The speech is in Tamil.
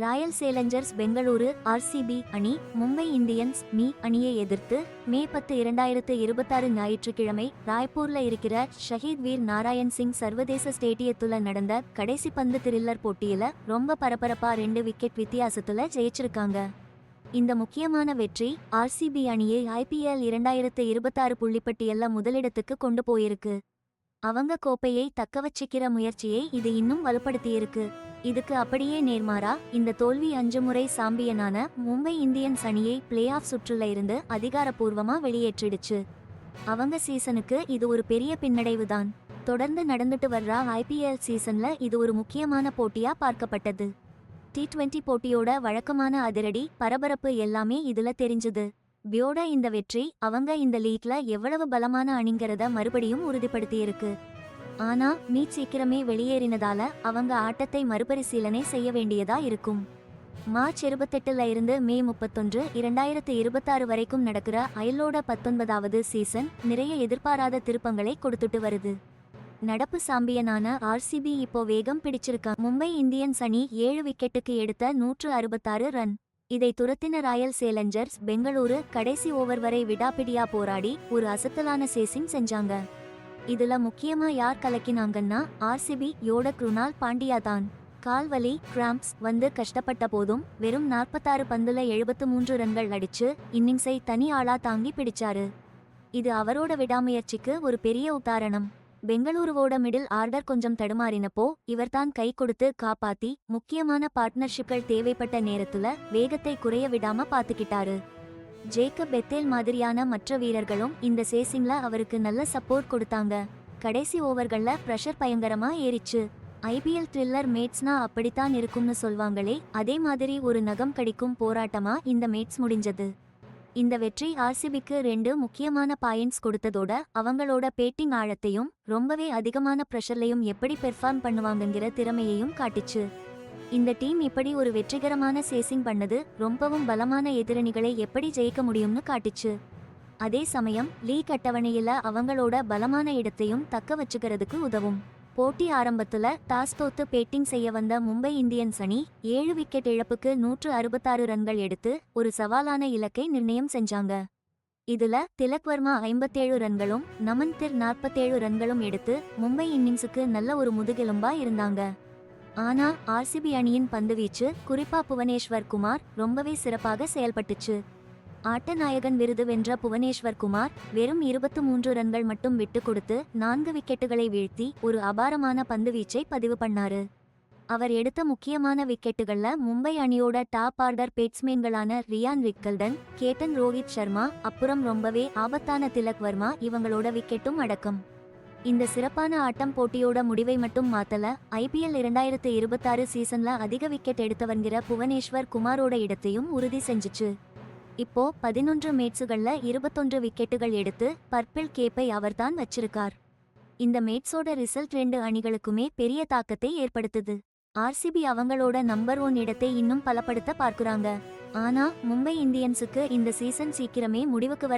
ராயல் சேலஞ்சர்ஸ் பெங்களூரு ஆர்சிபி அணி மும்பை இந்தியன்ஸ் அணியை எதிர்த்து மே 10, 2026 ஞாயிற்றுக்கிழமை ராய்ப்பூர்ல இருக்கிற ஷஹீத் வீர் நாராயண் சிங் சர்வதேச ஸ்டேடியத்துல நடந்த கடைசி பந்து த்ரில்லர் போட்டியில ரொம்ப பரபரப்பா 2 விக்கெட் வித்தியாசத்துல ஜெயிச்சிருக்காங்க. இந்த முக்கியமான வெற்றி ஆர்சிபி அணியை IPL 2026 புள்ளிப்பட்டியல்ல முதலிடத்துக்கு கொண்டு போயிருக்கு. அவங்க கோப்பையை தக்கவச்சிக்கிற முயற்சியை இது இன்னும் வலுப்படுத்தியிருக்கு. இதுக்கு அப்படியே நேர்மாறா இந்த தோல்வி 5 முறை சாம்பியனான மும்பை இந்தியன்ஸ் அணியை பிளே ஆஃப் சுற்றுல இருந்து அதிகாரப்பூர்வமா வெளியேற்றிடுச்சு. அவங்க சீசனுக்கு இது ஒரு பெரிய பின்னடைவுதான். தொடர்ந்து நடந்துட்டு வர்ற IPL சீசன்ல இது ஒரு முக்கியமான போட்டியா பார்க்கப்பட்டது. T20 போட்டியோட வழக்கமான அதிரடி பரபரப்பு எல்லாமே இதுல தெரிஞ்சுது. பியோட இந்த வெற்றி அவங்க இந்த லீக்ல எவ்வளவு பலமான அணிங்கிறத மறுபடியும் உறுதிப்படுத்தியிருக்கு. ஆனா சீக்கிரமே வெளியேறினதால அவங்க ஆட்டத்தை மறுபரிசீலனை செய்ய வேண்டியதா இருக்கும். மார்ச் 28ல இருந்து மே 31, 2026 வரைக்கும் நடக்கிற IPL 19வது சீசன் நிறைய எதிர்பாராத திருப்பங்களை கொடுத்துட்டு வருது. நடப்பு சாம்பியனான ஆர்சிபி இப்போ வேகம் பிடிச்சிருக்கா. மும்பை இந்தியன்ஸ் அணி 7 விக்கெட்டுக்கு எடுத்த 166 ரன். இதை துரத்தின ராயல் சேலஞ்சர்ஸ் பெங்களூரு கடைசி ஓவர் வரை விடாப்பிடியா போராடி ஒரு அசத்தலான சேசிங் செஞ்சாங்க. இதுல முக்கியமா யார் கலக்கினாங்கன்னா ஆர்சிபி யோட குருணால் பாண்டியா தான். கால்வலி கிராம்ப்ஸ் வந்து கஷ்டப்பட்ட போதும் வெறும் 46 பந்துல 73 ரன்கள் அடிச்சு இன்னிங்ஸை தனி ஆளா தாங்கி பிடிச்சாரு. இது அவரோட விடாமுயற்சிக்கு ஒரு பெரிய உதாரணம். பெங்களூருவோட மிடில் ஆர்டர் கொஞ்சம் தடுமாறினப்போ இவர்தான் கை கொடுத்து காப்பாத்தி முக்கியமான பார்ட்னர்ஷிப்கள் தேவைப்பட்ட நேரத்துல வேகத்தை குறைய விடாம பாத்துக்கிட்டாரு. ஜேக்கப் பெத்தேல் மாதிரியான மற்ற வீரர்களும் இந்த சேசிங்ல அவருக்கு நல்ல சப்போர்ட் கொடுத்தாங்க. கடைசி ஓவர்கள்ல பிரஷர் பயங்கரமா ஏறிச்சு. IPL த்ரில்லர் மேட்ஸ்னா அப்படித்தான் இருக்கும்னு சொல்வாங்களே, அதே மாதிரி ஒரு நகம் கடிக்கும் போராட்டமா இந்த மேட்ஸ் முடிஞ்சது. இந்த வெற்றி ஆர்சிபிக்கு 2 முக்கியமான பாயிண்ட்ஸ் கொடுத்ததோட அவங்களோட பேட்டிங் ஆழத்தையும் ரொம்பவே அதிகமான பிரஷர்லையும் எப்படி பெர்ஃபார்ம் பண்ணுவாங்கங்கிற திறமையையும் காட்டிச்சு. இந்த டீம் இப்படி ஒரு வெற்றிகரமான சேசிங் பண்ணது ரொம்பவும் பலமான எதிரணிகளை எப்படி ஜெயிக்க முடியும்னு காட்டிச்சு. அதே சமயம் லீக் அட்டவணையில அவங்களோட பலமான இடத்தையும் தக்க வச்சுக்கிறதுக்கு உதவும். போட்டி ஆரம்பத்துல டாஸ் தோத்து பேட்டிங் செய்ய வந்த மும்பை இந்தியன்ஸ் அணி 7 விக்கெட் இழப்புக்கு 166 ரன்கள் எடுத்து ஒரு சவாலான இலக்கை நிர்ணயம் செஞ்சாங்க. இதுல திலக் வர்மா 57 ரன்களும் நமன் திர் 47 ரன்களும் எடுத்து மும்பை இன்னிங்ஸுக்கு நல்ல ஒரு முதுகெலும்பா இருந்தாங்க. ஆனா ஆர்சிபி அணியின் பந்துவீச்சு குறிப்பா புவனேஸ்வர் குமார் ரொம்பவே சிறப்பாக செயல்பட்டுச்சு. ஆட்டநாயகன் விருது வென்ற புவனேஸ்வர் குமார் வெறும் 23 ரன்கள் மட்டும் விட்டு கொடுத்து 4 விக்கெட்டுகளை வீழ்த்தி ஒரு அபாரமான பந்துவீச்சை பதிவு பண்ணாரு. அவர் எடுத்த முக்கியமான விக்கெட்டுகள்ல மும்பை அணியோட டாப் ஆர்டர் பேட்ஸ்மேன்களான Ryan Rickelton, captain Rohit Sharma, அப்புறம் ரொம்பவே ஆபத்தான திலக் வர்மா இவங்களோட விக்கெட்டும் அடக்கம். இந்த சிறப்பான ஆட்டம் போட்டியோட முடிவை மட்டும் மாத்தல. IPL 2026 சீசன்ல அதிக விக்கெட் எடுத்தவன்கிற புவனேஸ்வர் குமாரோட இடத்தையும் உறுதி செஞ்சுச்சு. இப்போ 11 மேட்சுகள்ல 21 விக்கெட்டுகள் எடுத்து பர்பிள் கேப்பை அவர்தான் வச்சிருக்கார். இந்த மேட்ஸோட ரிசல்ட் 2 அணிகளுக்குமே பெரிய தாக்கத்தை ஏற்படுத்துது. ஆர்சிபி அவங்களோட நம்பர் 1 இடத்தை இன்னும் பலப்படுத்த பார்க்குறாங்க. ஆனா மும்பை இந்தியன்ஸுக்கு இந்த சீசன் சீக்கிரமே முடிவுக்கு வர